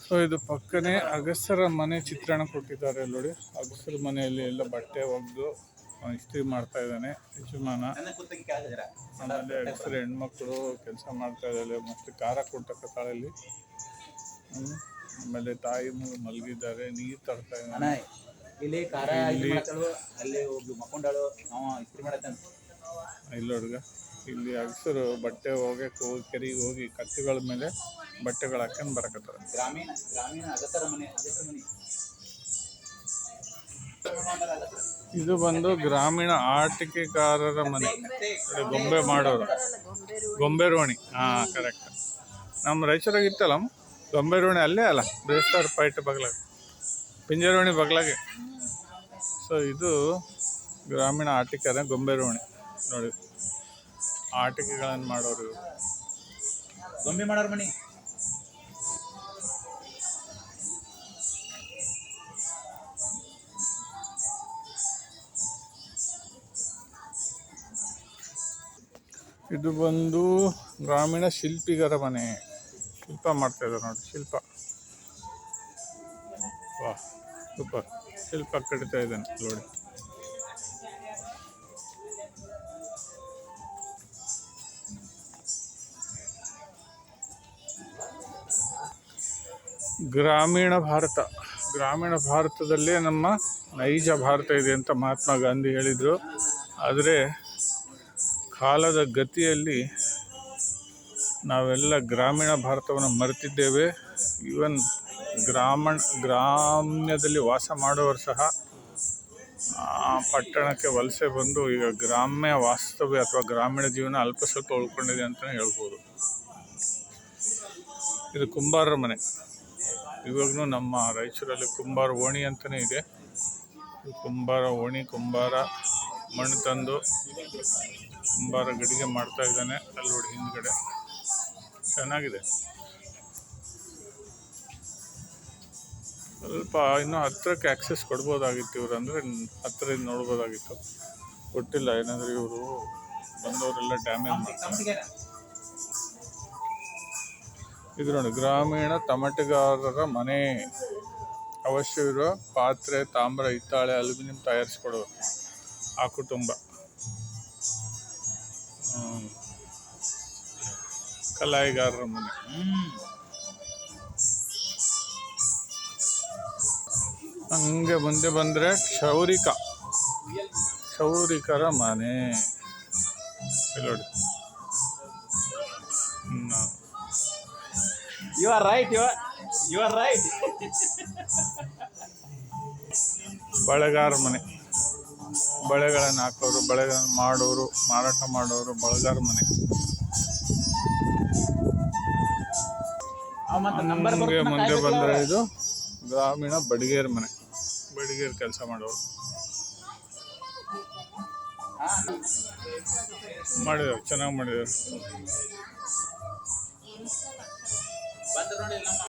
So ಇದು ಪಕ್ಕನೆ ಅಗಸರ ಮನೆ ಚಿತ್ರಣ ಕೊಟ್ಟಿದ್ದಾರೆ ನೋಡಿ. ಅಗಸರ ಮನೆಯಲ್ಲಿ ಎಲ್ಲ ಬಟ್ಟೆ ಒಗೆದು ಇಸ್ತ್ರಿ ಮಾಡ್ತಾ ಇದ್ದಾನೆ ಯಜಮಾನ. ಆಮೇಲೆ ಅಗಸರ ಹೆಣ್ಮಕ್ಳು ಕೆಲಸ ಮಾಡ್ತಾ ಇದ್ದಾರೆ. ಮತ್ತೆ ಖಾರ ಕೊಟ್ಟ ತಾಳಲ್ಲಿ. ಆಮೇಲೆ ತಾಯಿ ಮಲಗಿದ್ದಾರೆ, ನೀರು ತರ್ತಾ ಇದ್ದಾನೆ. ಇಲ್ಲಿ ಹುಡುಗ ಇಲ್ಲಿ ಅಗಸರು ಬಟ್ಟೆ ಹೋಗಕ್ಕೆ ಹೋಗಿ ಕೆರೆಗೆ ಹೋಗಿ ಕತ್ತುಗಳ ಮೇಲೆ ಬಟ್ಟೆಗಳು ಹಾಕೊಂಡು ಬರಕತ್ತಾರೆ. ಇದು ಬಂದು ಗ್ರಾಮೀಣ ಆಟಿಕೆಗಾರರ ಮನೆ, ಗೊಂಬೆ ಮಾಡೋರು, ಗೊಂಬೆ ರೋಣಿ. ಕರೆಕ್ಟ್. ನಮ್ಮ ರಾಯಚೂರಾಗ ಇತ್ತಲ್ಲ ಗೊಂಬೆ ರೋಣಿ, ಅಲ್ಲೇ ಅಲ್ಲ ಬೇಸ್ತಾರ ಪೈಟ್ ಬಗ್ಲಾಗ, ಪಿಂಜರೋಣಿ ಬಗ್ಲಾಗೆ. ಸೊ ಇದು ಗ್ರಾಮೀಣ ಆಟಿಕೆರ ಗೊಂಬೆ ರೋಣಿ ನೋಡಿ. ಆಟಿಕೆಗಳನ್ನು ಮಾಡೋರು, ಗೊಂಬೆ ಮಾಡೋರು ಮನೆ. ಇದು ಬಂದು ಗ್ರಾಮೀಣ ಶಿಲ್ಪಿಗರ ಮನೆ. ಶಿಲ್ಪ ಮಾಡ್ತಾ ಇದ್ದಾರೆ ನೋಡಿ, ಶಿಲ್ಪ. ವಾಹ್, ಸೂಪರ್. ಶಿಲ್ಪ ಕಡಿತಾ ಇದ್ದಾನೆ ನೋಡಿ. ಗ್ರಾಮೀಣ ಭಾರತ, ಗ್ರಾಮೀಣ ಭಾರತದಲ್ಲೇ ನಮ್ಮ ನೈಜ ಭಾರತ ಇದೆ ಅಂತ ಮಹಾತ್ಮ ಗಾಂಧಿ ಹೇಳಿದರು. ಆದರೆ ಕಾಲದ ಗತಿಯಲ್ಲಿ ನಾವೆಲ್ಲ ಗ್ರಾಮೀಣ ಭಾರತವನ್ನು ಮರೆತಿದ್ದೇವೆ. ಈವನ್ ಗ್ರಾಮ್ಯದಲ್ಲಿ ವಾಸ ಮಾಡುವವರು ಸಹ ಪಟ್ಟಣಕ್ಕೆ ವಲಸೆ ಬಂದು ಈಗ ಗ್ರಾಮ್ಯ ವಾಸ್ತವ್ಯ ಅಥವಾ ಗ್ರಾಮೀಣ ಜೀವನ ಅಲ್ಪ ಸ್ವಲ್ಪ ಉಳ್ಕೊಂಡಿದೆ ಅಂತಲೇ ಹೇಳ್ಬೋದು. ಇದು ಕುಂಬಾರರ ಮನೆ. ಇವಾಗೂ ನಮ್ಮ ರಾಯಚೂರಲ್ಲಿ ಕುಂಬಾರ ಓಣಿ ಅಂತಲೇ ಇದೆ. ಕುಂಬಾರ ಓಣಿ, ಕುಂಬಾರ ಮಣ್ಣು ತಂದು ಕುಂಬಾರ ಗಡಿಗೆ ಮಾಡ್ತಾ ಇದ್ದಾನೆ. ಅಲ್ಲಿ ನೋಡಿ ಹಿಂದ್ಗಡೆ ಚೆನ್ನಾಗಿದೆ. ಸ್ವಲ್ಪ ಇನ್ನೂ ಹತ್ತಿರಕ್ಕೆ ಆಕ್ಸೆಸ್ ಕೊಡ್ಬೋದಾಗಿತ್ತು ಇವರು, ಅಂದರೆ ಹತ್ತಿರದಿಂದ ನೋಡ್ಬೋದಾಗಿತ್ತು. ಕೊಟ್ಟಿಲ್ಲ. ಏನಂದರೆ ಇವರು ಬಂದವರೆಲ್ಲ ಡ್ಯಾಮೇಜ್ ಮಾಡ್ತಾರೆ. ಇದು ನೋಡಿ ಗ್ರಾಮೀಣ ತಮಟೆಗಾರರ ಮನೆ. ಅವಶ್ಯವಿರುವ ಪಾತ್ರೆ, ತಾಮ್ರ, ಹಿತ್ತಾಳೆ, ಅಲ್ಯೂಮಿನಿಯಂ ತಯಾರಿಸಿಕೊಡೋರು ಆ ಕುಟುಂಬ. ಕಲಾಯಿಗಾರರ ಮನೆ. ಹಂಗೆ ಮುಂದೆ ಬಂದರೆ ಕ್ಷೌರಿಕರ ಮನೆ. ನೋಡಿ. You are right. ಬಳೆಗಾರ ಮನೆ. ಬಳೆಗಳನ್ನು ಹಾಕೋರು, ಬಳೆಗಳನ್ನು ಮಾಡೋರು, ಮಾರಾಟ ಮಾಡೋರು, ಬಳೆಗಾರ ಮನೆ. ನಮಗೆ ಮುಂದೆ ಬಂದರೆ ಇದು ಗ್ರಾಮೀಣ ಬಡಿಗೇರ ಮನೆ. ಬಡಿಗೇರ್ ಕೆಲಸ ಮಾಡೋರು ಮಾಡಿದ್ದಾರೆ, ಚೆನ್ನಾಗಿ ಮಾಡಿದ್ದಾರೆ.